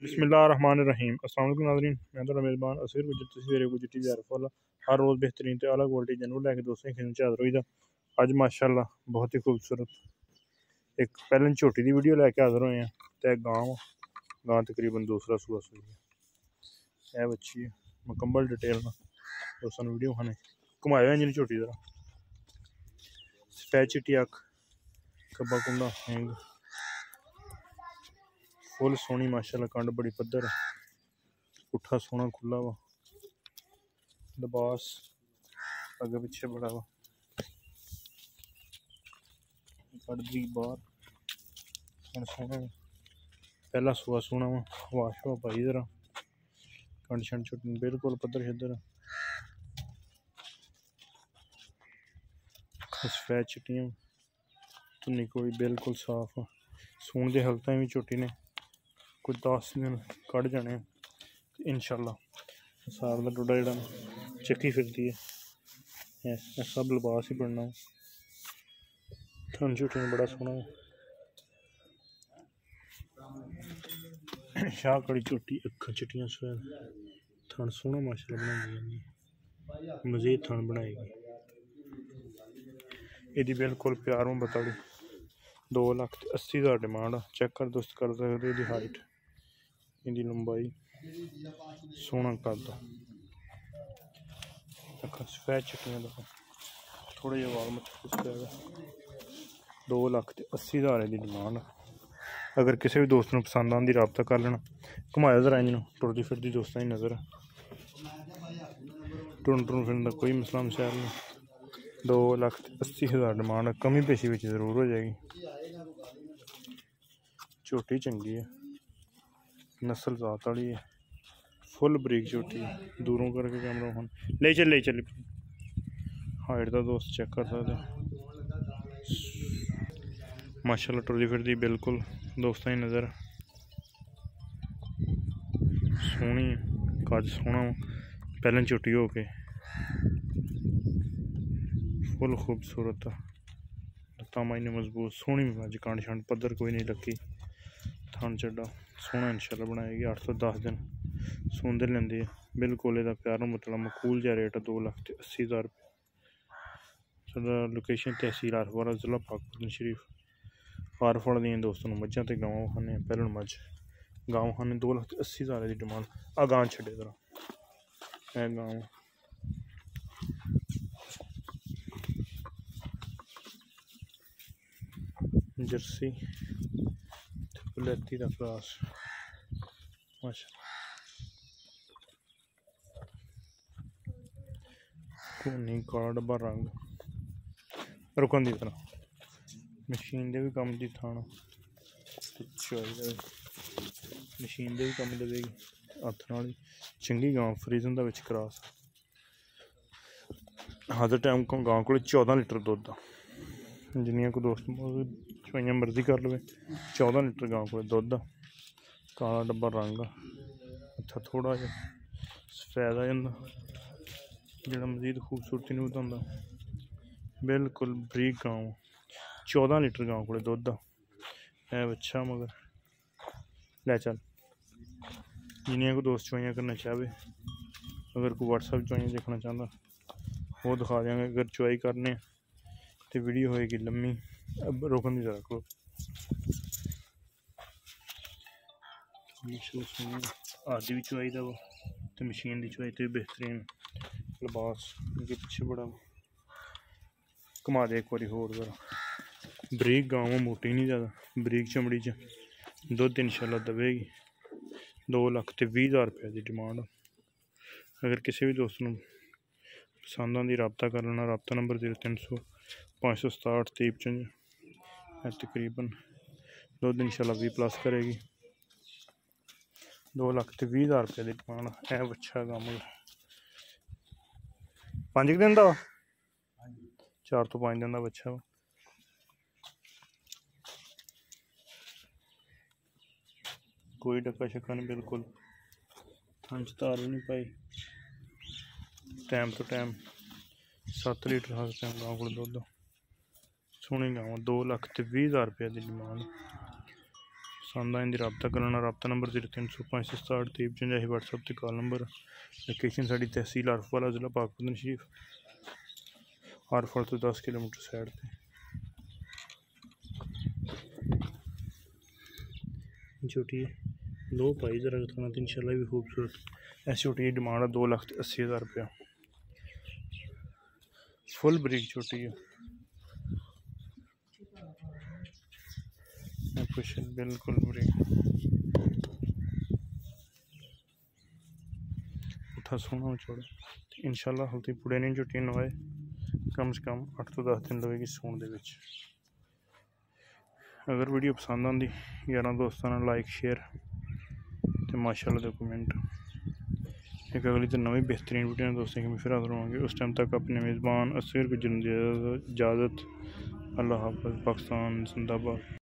बिस्मिल्लाहिर्रहमानिर्रहीम। अस्सलाम वालेकुम नाज़रीन, मैं तो मेज़बान असर गुजर तस्वीर को जिट्टी ज़ारफुल्ला हर रोज़ बेहतरीन तो अलग क्वालिटी जानवर लैके दोस्तों की खिदमत च हाज़र होई दा। अज माशाअल्लाह बहुत ही खूबसूरत एक पैलन झोटी की वीडियो लैके हाज़र होए हैं। तो गां तकरीबन दूसरा सूआ सूई है बच्ची मुकम्मल डिटेल ना दोस्तों वीडियो खाने घुमाया इंजन झोटी जरा सफेद चिट्टी अख खब्बा कुंडा हैंग फुल सोहनी माशाल्लाह कंड बड़ी पद्धर है पुट्ठा सोहना खुला वा लिबास अगे पिछे बड़ा वा कड़दी बाहर सोहना पहला सुआ सोहना वा वाश वा पाई जरा कंड शंड छुट्टी बिल्कुल पद्धर शद्धर सफेद चिट्टियां धुनी कोई बिल्कुल साफ सून के हालत भी झोटी ने कुछ 10 दिन कढ़ जाने इंशाअल्लाह सार का टोडा जड़ा चक्की फिरती है सब लिबास ही बनना थन झूठे बड़ा सोहना शाह कड़ी झोटी अखा चिट्टियां सफेद थन सोहना माशाल्लाह बनाई मजीद थन बनाएगी यदि बिल्कुल प्यार में बताड़ी 2,80,000 डिमांड चेक कर दोस्त कर सकते यदि हाइट यदि लंबाई सोहना कद सफेद चिट्टियां देखो थोड़े जे वाल मत 2,80,000 की डिमांड। अगर किसी भी दोस्त को पसंद आती रबता कर लेना घुमाया जरा इंजन टुरदी फिरती दोस्तों की नज़र टुरन टुरन फिरन का कोई मसला मशैल नहीं 2,80,000 डिमांड कमी पेशी में जरूर हो जाएगी झोटी चंगी है नस्ल जात वाली है फुल बरीक झोटी है दूरों करके कैमरा फोन ले चल हाइट का दोस्त चेक कर सकते माशाल्लाह टुरदी फिरदी बिल्कुल दोस्तों की नज़र सोहनी कद सोहना पहले झोटी हो के फुल खूबसूरत लत्तां माइने मजबूत सोहनी अज कंड शंड पद्धर कोई नहीं लगी थन चड्डा सोहना इंशाल्लाह बनाएगी 8 तो 10 दिन सूंदे लेंदी है बिल्कुल एदा प्यार मतलब मकूल जा रेट 2,80,000 रुपये साडा लोकेशन तहसील आरफवाड़ा जिला पाकपुर शरीफ आरफवाड़ा दी दोस्तों मझां ते गांव खाने पहलन मझ गांव खाने 2,80,000 की डिमांड आ गां छड्डे जरा है गांव जर्सी लत्ती का क्रॉस माशाल्लाह खूनी काला डब्बा रंग रुकन दी तरह मशीन दे भी कम दी थाना मशीन दे भी कम देगी हथ नाल चंगी गां फ्रीजन दा विच क्रॉस हर टाइम गां को 14 लीटर दुद्ध जिन्नियां को दोस्त चवाइयां मर्जी कर लवे 14 लीटर गां को दुद्ध काला डब्बा रंग अच्छा थोड़ा जहा सफेद आ जाता जो मजीद खूबसूरती नहीं बताता बिल्कुल बरीक गांव 14 लीटर गांव को दुद्ध है अच्छा मगर लै चल जिन्नियां को दोस्त चवाइयां करना चाहे अगर कोई व्हाट्सएप चवाइयां देखना चाहता वो दिखा देंगे अगर चवाई करने तो वीडियो होएगी लम्मी अब रोकन दी जरा करो आदि भी चवाई दा वो तो मशीन की चवाई तो बेहतरीन लिबास अगे पिछे बड़ा घुमा दे एक बारी होर जरा बरीक गांव मोटी नहीं ज़्यादा बरीक चमड़ी च दुद्ध इंशाल्लाह दवेगी 2,20,000 रुपये की डिमांड। अगर किसी भी दोस्त को पसंद आती रबता कर लेना रबता नंबर 0300 567 2355 तकरीबन दुद्ध इंशाल्लाह 20+ करेगी 2,20,000 रुपये की डिमांड है अच्छा कम 5 दिन का 4 तो 5 दिन का बच्चा कोई डक्का शक्का नहीं बिल्कुल थन तार भी नहीं पाई टाइम तो टाइम 7 लीटर हर टाइम गांव को दुद्ध सोहनी गांव 2,20,000 रुपये की डिमांड पसंद आए रबता करना। रबता नंबर 0305 67 53 व्हाट्सएप ते कॉल नंबर। लोकेशन साड़ी तहसील आरफवाला जिला पाकपतन शरीफ, आरफवाल तो 10 किलोमीटर साइड पे। झोटी लो पाई जरा खाना तो इंशाल्लाह भी खूबसूरत। ऐसी झोटी की डिमांड है 2,80,000 रुपया। फुल ब्रीक झोटी है, बिल्कुल ब्रीक। उठा सोना छोड़ा इंशाल्लाह हल्ती पुड़े नहीं झोटी नवाए कम से कम 8 तो 10 दिन लगेगी सून दे विच। अगर वीडियो पसंद आती यार दोस्तों ने लाइक शेयर तो माशाल्लाह दे कमेंट। एक अगली तो नवी बेहतरीन वीडियो दोस्तों की मैं फिर हाजिर होंगे। उस टाइम तक अपने मेज़बान असगर को इजाज़त। अल्लाह हाफ़िज़। पाकिस्तान जिंदाबाद।